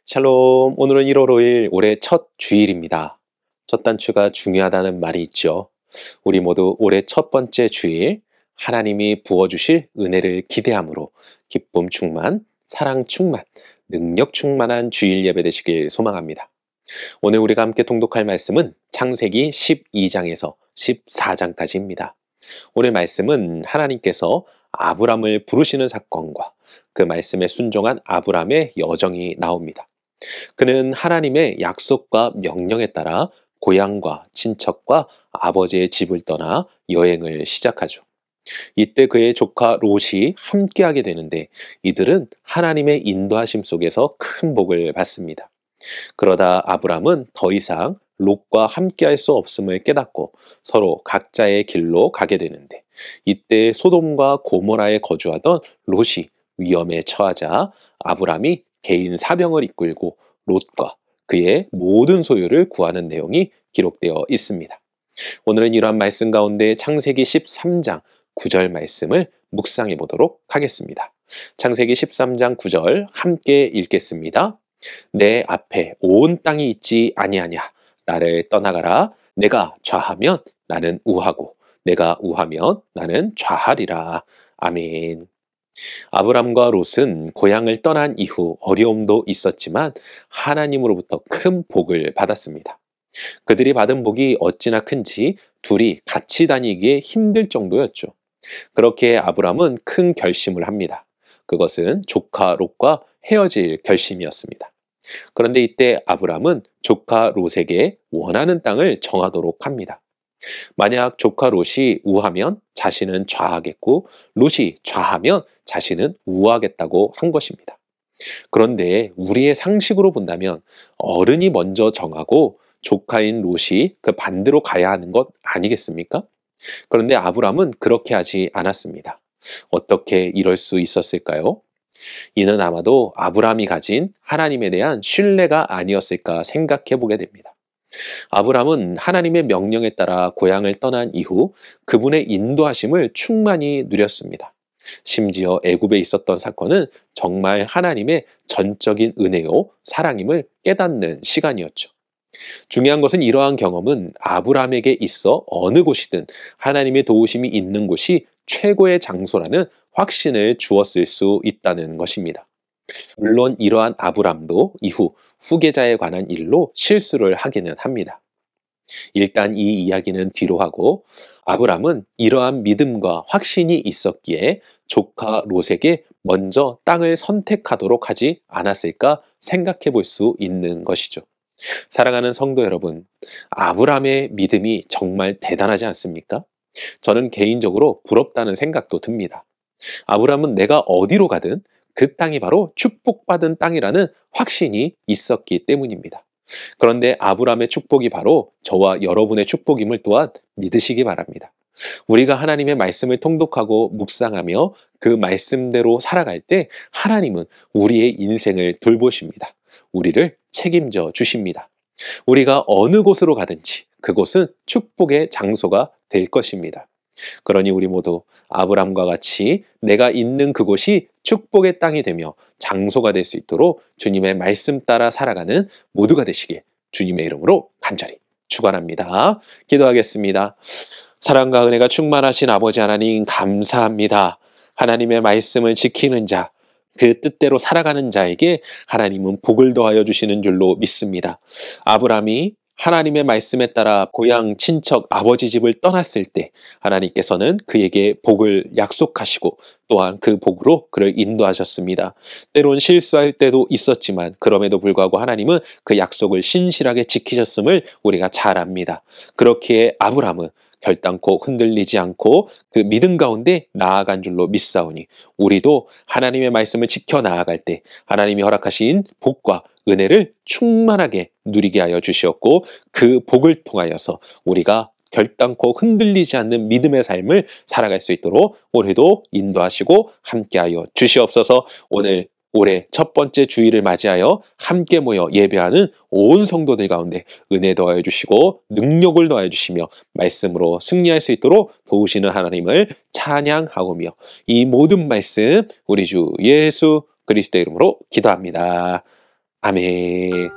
샬롬, 오늘은 1월 5일 올해 첫 주일입니다. 첫 단추가 중요하다는 말이 있죠. 우리 모두 올해 첫 번째 주일, 하나님이 부어주실 은혜를 기대함으로 기쁨 충만, 사랑 충만, 능력 충만한 주일 예배 되시길 소망합니다. 오늘 우리가 함께 통독할 말씀은 창세기 12장에서 14장까지입니다. 오늘 말씀은 하나님께서 아브람을 부르시는 사건과 그 말씀에 순종한 아브람의 여정이 나옵니다. 그는 하나님의 약속과 명령에 따라 고향과 친척과 아버지의 집을 떠나 여행을 시작하죠. 이때 그의 조카 롯이 함께하게 되는데 이들은 하나님의 인도하심 속에서 큰 복을 받습니다. 그러다 아브람은 더 이상 롯과 함께할 수 없음을 깨닫고 서로 각자의 길로 가게 되는데 이때 소돔과 고모라에 거주하던 롯이 위험에 처하자 아브람이 개인 사병을 이끌고 롯과 그의 모든 소유를 구하는 내용이 기록되어 있습니다. 오늘은 이러한 말씀 가운데 창세기 13장 9절 말씀을 묵상해 보도록 하겠습니다. 창세기 13장 9절 함께 읽겠습니다. 내 앞에 온 땅이 있지 아니하냐. 나를 떠나가라. 내가 좌하면 나는 우하고 내가 우하면 나는 좌하리라. 아멘. 아브람과 롯은 고향을 떠난 이후 어려움도 있었지만 하나님으로부터 큰 복을 받았습니다. 그들이 받은 복이 어찌나 큰지 둘이 같이 다니기에 힘들 정도였죠. 그렇게 아브람은 큰 결심을 합니다. 그것은 조카 롯과 헤어질 결심이었습니다. 그런데 이때 아브람은 조카 롯에게 원하는 땅을 정하도록 합니다. 만약 조카 롯이 우하면 자신은 좌하겠고 롯이 좌하면 자신은 우하겠다고 한 것입니다. 그런데 우리의 상식으로 본다면 어른이 먼저 정하고 조카인 롯이 그 반대로 가야 하는 것 아니겠습니까? 그런데 아브람은 그렇게 하지 않았습니다. 어떻게 이럴 수 있었을까요? 이는 아마도 아브람이 가진 하나님에 대한 신뢰가 아니었을까 생각해 보게 됩니다. 아브람은 하나님의 명령에 따라 고향을 떠난 이후 그분의 인도하심을 충만히 누렸습니다. 심지어 애굽에 있었던 사건은 정말 하나님의 전적인 은혜요, 사랑임을 깨닫는 시간이었죠. 중요한 것은 이러한 경험은 아브람에게 있어 어느 곳이든 하나님의 도우심이 있는 곳이 최고의 장소라는 확신을 주었을 수 있다는 것입니다. 물론 이러한 아브람도 이후 후계자에 관한 일로 실수를 하기는 합니다. 일단 이 이야기는 뒤로 하고 아브람은 이러한 믿음과 확신이 있었기에 조카 롯에게 먼저 땅을 선택하도록 하지 않았을까 생각해 볼 수 있는 것이죠. 사랑하는 성도 여러분, 아브람의 믿음이 정말 대단하지 않습니까? 저는 개인적으로 부럽다는 생각도 듭니다. 아브람은 내가 어디로 가든 그 땅이 바로 축복받은 땅이라는 확신이 있었기 때문입니다. 그런데 아브람의 축복이 바로 저와 여러분의 축복임을 또한 믿으시기 바랍니다. 우리가 하나님의 말씀을 통독하고 묵상하며 그 말씀대로 살아갈 때 하나님은 우리의 인생을 돌보십니다. 우리를 책임져 주십니다. 우리가 어느 곳으로 가든지 그곳은 축복의 장소가 될 것입니다. 그러니 우리 모두 아브람과 같이 내가 있는 그곳이 축복의 땅이 되며 장소가 될 수 있도록 주님의 말씀 따라 살아가는 모두가 되시길 주님의 이름으로 간절히 축원합니다. 기도하겠습니다. 사랑과 은혜가 충만하신 아버지 하나님 감사합니다. 하나님의 말씀을 지키는 자, 그 뜻대로 살아가는 자에게 하나님은 복을 더하여 주시는 줄로 믿습니다. 아브람이 하나님의 말씀에 따라 고향, 친척, 아버지 집을 떠났을 때 하나님께서는 그에게 복을 약속하시고 또한 그 복으로 그를 인도하셨습니다. 때론 실수할 때도 있었지만 그럼에도 불구하고 하나님은 그 약속을 신실하게 지키셨음을 우리가 잘 압니다. 그렇기에 아브람은 결단코 흔들리지 않고 그 믿음 가운데 나아간 줄로 믿사오니 우리도 하나님의 말씀을 지켜 나아갈 때 하나님이 허락하신 복과 은혜를 충만하게 누리게 하여 주시었고 그 복을 통하여서 우리가 결단코 흔들리지 않는 믿음의 삶을 살아갈 수 있도록 올해도 인도하시고 함께하여 주시옵소서. 오늘 올해 첫 번째 주일을 맞이하여 함께 모여 예배하는 온 성도들 가운데 은혜 더하여 주시고 능력을 더하여 주시며 말씀으로 승리할 수 있도록 도우시는 하나님을 찬양하오며 이 모든 말씀 우리 주 예수 그리스도의 이름으로 기도합니다. 아멘.